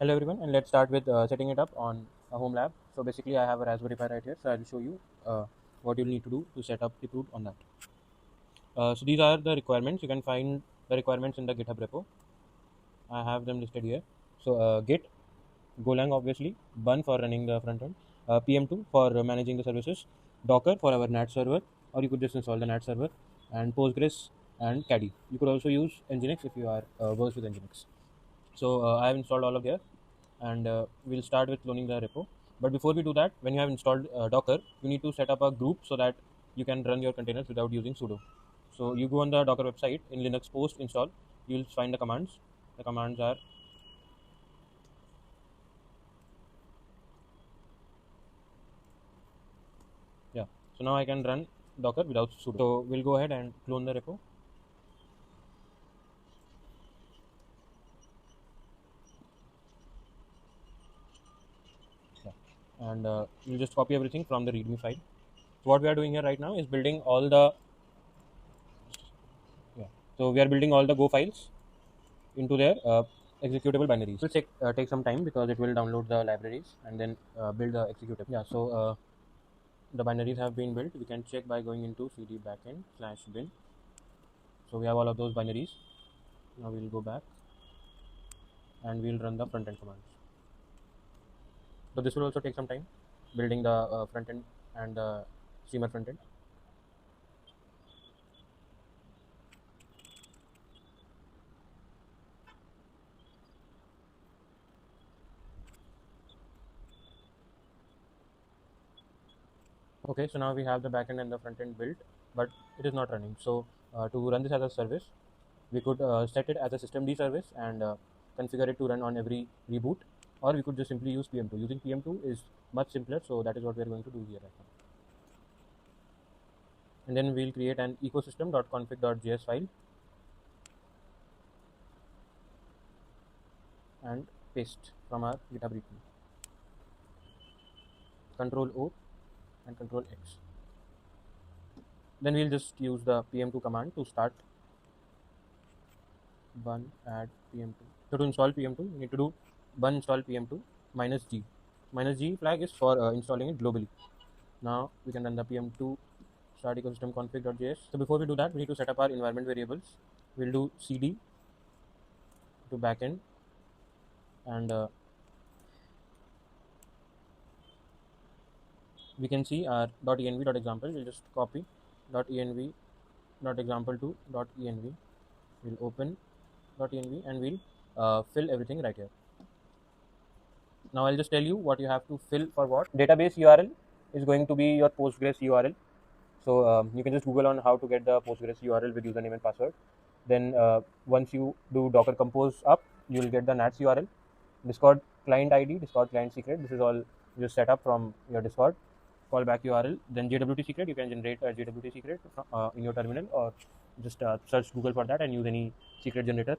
Hello everyone, and let's start with setting it up on a home lab. So basically I have a Raspberry Pi right here, so I'll show you what you'll need to do to set up the root on that. So these are the requirements. You can find the requirements in the GitHub repo. I have them listed here. So Git, Golang obviously, Bun for running the front end, PM2 for managing the services, Docker for our NAT server, or you could just install the NAT server, and Postgres and Caddy. You could also use Nginx if you are versed with Nginx. So I have installed all of there, and we'll start with cloning the repo. But before we do that, when you have installed Docker, you need to set up a group so that you can run your containers without using sudo. So you go on the Docker website in Linux post install, you'll find the commands. The commands are yeah. So now I can run Docker without sudo. So we'll go ahead and clone the repo. Yeah. And we'll just copy everything from the README file. So what we are doing here right now is building all the yeah. So we are building all the Go files into their executable binaries. It will take some time because it will download the libraries and then build the executable. Yeah, so the binaries have been built. We can check by going into cd backend/bin. So we have all of those binaries. Now we'll go back and we'll run the front end commands. So this will also take some time building the front end and the streamer front end. Okay, so now we have the backend and the front end built, but it is not running. So to run this as a service, we could set it as a systemd service and configure it to run on every reboot, or we could just simply use PM2. Using PM2 is much simpler, so that is what we are going to do here right now. And then we'll create an ecosystem.config.js file and paste from our GitHub repo. Control O and Control X. Then we'll just use the PM2 command to start bun add PM2. So to install PM2, you need to do bun install PM2 -g. -g flag is for installing it globally. Now we can run the PM2 start ecosystem config.js. So before we do that, we need to set up our environment variables. We'll do cd to backend and we can see our .env.example. We'll just copy .env.example2.env. We'll open .env and we'll fill everything right here. Now I'll just tell you what you have to fill for what. Database URL is going to be your Postgres URL. So you can just Google on how to get the Postgres URL with username and password. Then once you do Docker compose up, you will get the NATS URL, Discord client ID, Discord client secret. This is all you set up from your Discord. Callback URL. Then JWT secret. You can generate a JWT secret in your terminal, or just search Google for that and use any secret generator.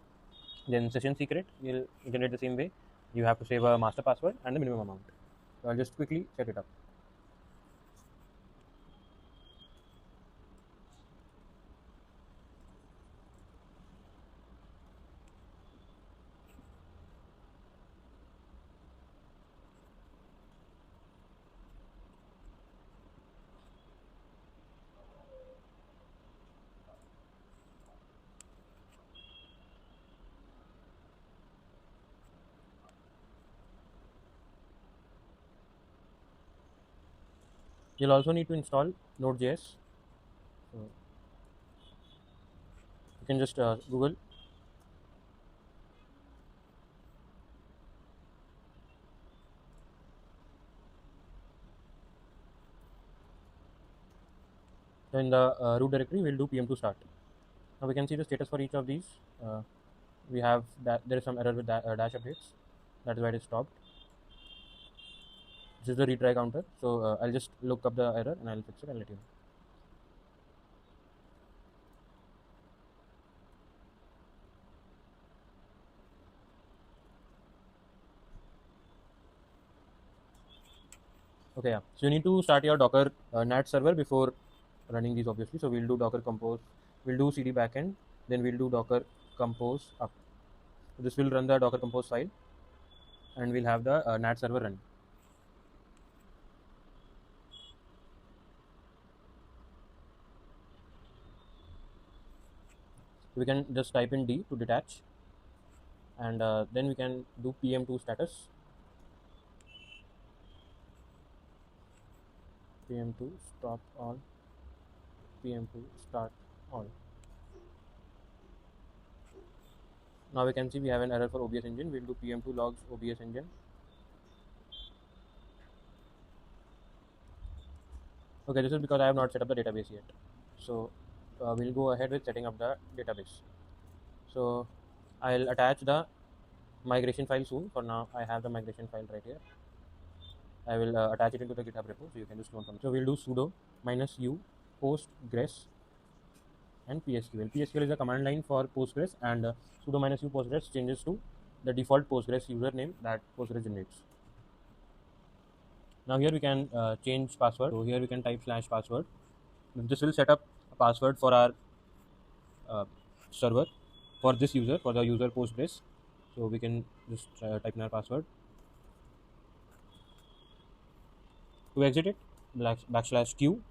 Then session secret will generate the same way. You have to save a master password and the minimum amount. So I'll just quickly set it up. You'll also need to install Node.js. So you can just Google so in the root directory. We'll do PM2 start. Now we can see the status for each of these. We have that there is some error with dash updates. That is why it is stopped. This is the retry counter. So I'll just look up the error and I'll fix it and let you know. Okay, yeah. So you need to start your Docker NAT server before running these, obviously. So we'll do Docker compose, we'll do cd backend, then we'll do Docker compose up. So this will run the Docker compose file. and we'll have the NAT server running. We can just type in D to detach, and then we can do PM2 status, PM2 stop all, PM2 start all. Now we can see we have an error for OBS engine. We'll do PM2 logs OBS engine. Okay, this is because I have not set up the database yet. So we'll go ahead with setting up the database. So I'll attach the migration file soon. For now, I have the migration file right here. I will attach it into the GitHub repo, so you can just clone from it. So we'll do sudo -u postgres and PSQL. PSQL is a command line for Postgres, and sudo -u postgres changes to the default Postgres username that Postgres generates. Now here we can change password. So here we can type /password. This will set up a password for our uh, server for this user, for the user Postgres. So we can just type in our password. To exit it, \q.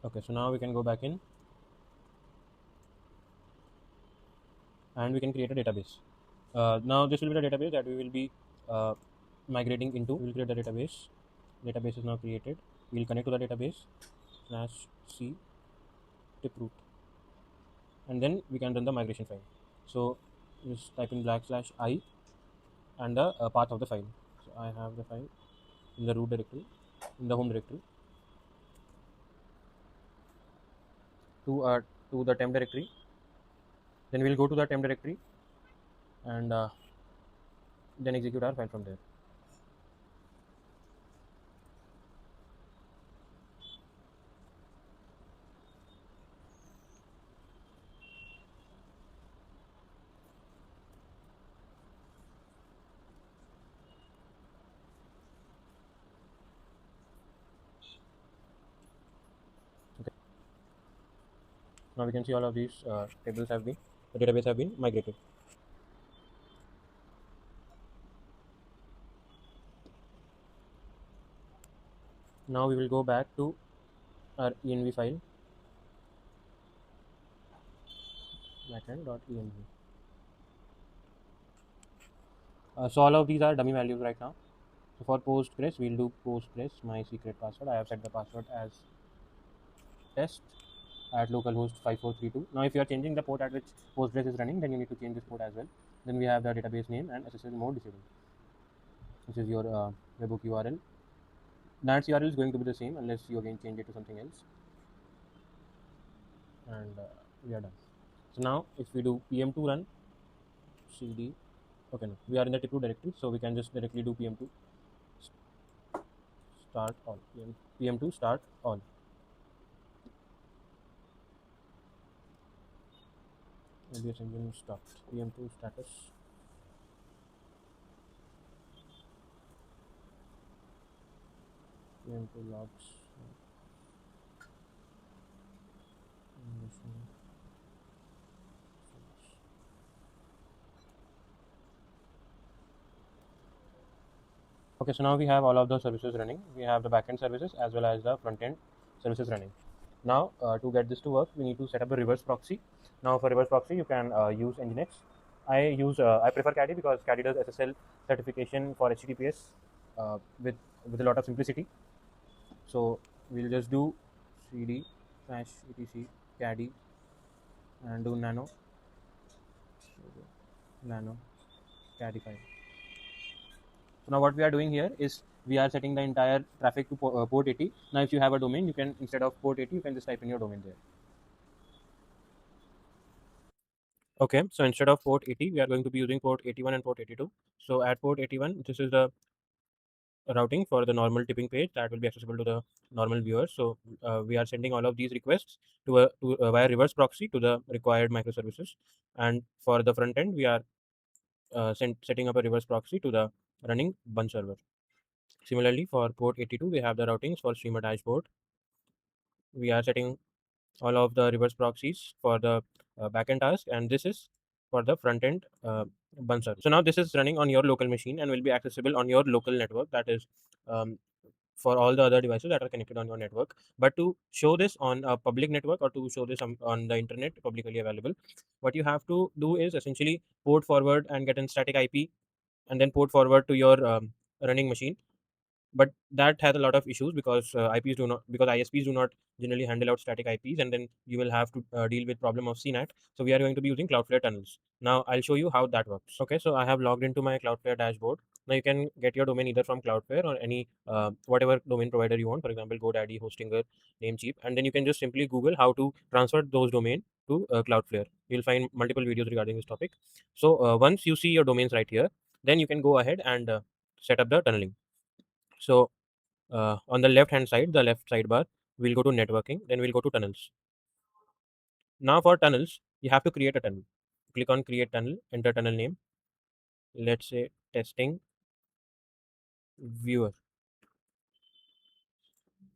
Okay, so now we can go back in and we can create a database. Now this will be the database that we will be uh, migrating into. We will create the database. Database is now created. We will connect to the database /c tiproot, and then we can run the migration file. So just type in /i and the path of the file. So I have the file in the root directory, in the home directory, to the temp directory. Then we'll go to the temp directory and then execute our file from there. Okay. Now we can see all of these tables have been, the database have been migrated. Now we will go back to our env file, backend.env. So all of these are dummy values right now. So for Postgres, we'll do Postgres my secret password. I have set the password as test at localhost 5432. Now, if you are changing the port at which Postgres is running, then you need to change this port as well. Then we have the database name and SSL mode disabled. This is your webhook URL. NAT's URL is going to be the same unless you again change it to something else. And we are done. So now, if we do PM2 run cd, okay, no, we are in the tiproot directory, so we can just directly do PM2 start all. PM2 start all. OBS engine stopped. PM2 status. PM2 logs. Okay, so now we have all of the services running. We have the backend services as well as the front end services running. Now, to get this to work, we need to set up a reverse proxy. Now, for reverse proxy, you can use Nginx. I prefer Caddy because Caddy does SSL certification for HTTPS with a lot of simplicity. So we'll just do cd/etc Caddy and do nano Caddy file. So now what we are doing here is we are setting the entire traffic to port 80. Now if you have a domain, you can, instead of port 80, you can just type in your domain there. Okay, so instead of port 80, we are going to be using port 81 and port 82. So at port 81, this is the routing for the normal tipping page that will be accessible to the normal viewers. So we are sending all of these requests via reverse proxy to the required microservices. And for the front end, we are setting up a reverse proxy to the running bunch server. Similarly, for port 82, we have the routings for streamer dashboard. We are setting all of the reverse proxies for the backend task, and this is for the front end bunch service. So now this is running on your local machine and will be accessible on your local network, that is um, for all the other devices that are connected on your network. But to show this on a public network, or to show this on the internet publicly available, what you have to do is essentially port forward and get in static IP, and then port forward to your running machine. But that has a lot of issues because IPs do not, because ISPs do not generally handle out static IPs, and then you will have to deal with problem of CNAT. So we are going to be using Cloudflare tunnels. Now I'll show you how that works. Okay, so I have logged into my Cloudflare dashboard. Now you can get your domain either from Cloudflare or any whatever domain provider you want, for example GoDaddy, Hostinger, Namecheap, and then you can just simply Google how to transfer those domain to Cloudflare. You'll find multiple videos regarding this topic. So once you see your domains right here, then you can go ahead and set up the tunneling. So on the left hand side, the left sidebar, we'll go to networking, then we'll go to tunnels. Now for tunnels, you have to create a tunnel. Click on create tunnel, enter tunnel name. Let's say testing viewer.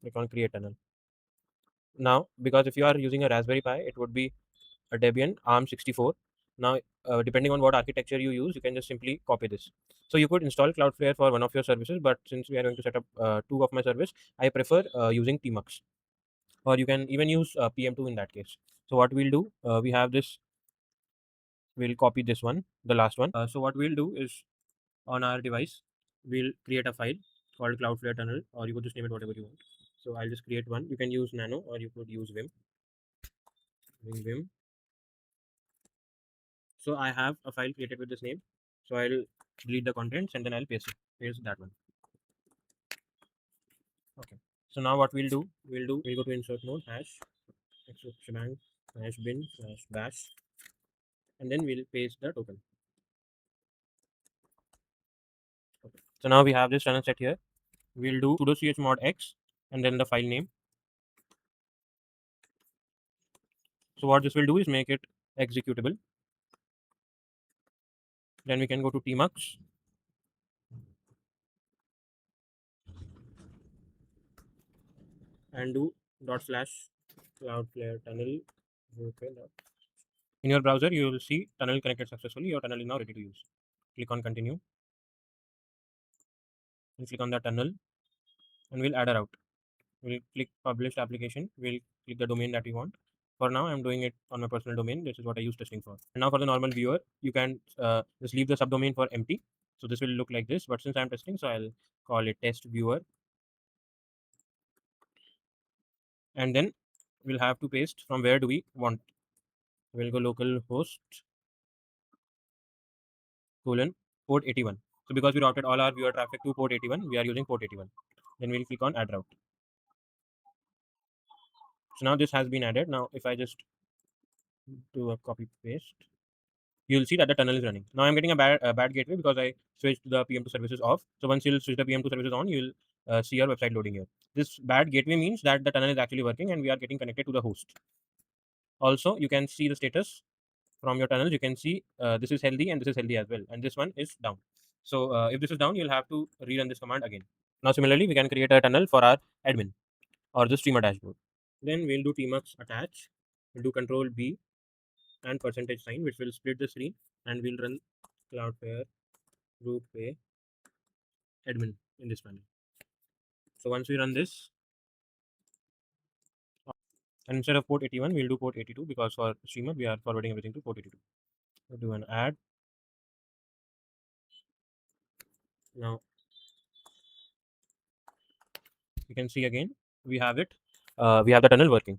Click on create tunnel. Now, because if you are using a Raspberry Pi, it would be a Debian ARM64. Now, depending on what architecture you use, you can just simply copy this. So you could install Cloudflare for one of your services, but since we are going to set up two of my service, I prefer using Tmux, or you can even use PM2 in that case. So what we'll do, we have this, we'll copy this one, the last one. So what we'll do is on our device, we'll create a file called Cloudflare tunnel, or you could just name it whatever you want. So I'll just create one. You can use Nano, or you could use Vim. So I have a file created with this name. So I'll delete the contents and then I'll paste that one. Okay. So now what we'll go to insert mode hash shebang hash bin slash bash, and then we'll paste the token. Okay. So now we have this tunnel set here. We'll do sudo chmod x and then the file name. So what this will do is make it executable. Then we can go to tmux and do dot slash cloudflare tunnel. Okay. In your browser, you will see tunnel connected successfully. Your tunnel is now ready to use. Click on continue and click on the tunnel, and we'll add a route. We'll click published application. We'll click the domain that we want. For now, I'm doing it on my personal domain. This is what I use testing for. And now for the normal viewer, you can just leave the subdomain for empty. So this will look like this. But since I'm testing, so I'll call it test viewer. And then we'll have to paste from where do we want. We'll go localhost colon port 81. So because we routed all our viewer traffic to port 81, we are using port 81. Then we'll click on add route. So now this has been added. Now if I just do a copy paste, you'll see that the tunnel is running. Now I'm getting a bad gateway because I switched the PM2 services off. So once you'll switch the PM2 services on, you'll see your website loading here. This bad gateway means that the tunnel is actually working and we are getting connected to the host. Also, you can see the status from your tunnels. You can see this is healthy and this is healthy as well, and this one is down. So if this is down, you'll have to rerun this command again. Now similarly, we can create a tunnel for our admin or the streamer dashboard. Then we'll do tmux attach. We'll do control B and percentage sign, which will split the screen, and we'll run Cloudflare group A admin in this panel. So once we run this, and instead of port 81, we'll do port 82 because for streamer we are forwarding everything to port 82. We'll do an add. Now you can see again we have it. We have the tunnel working.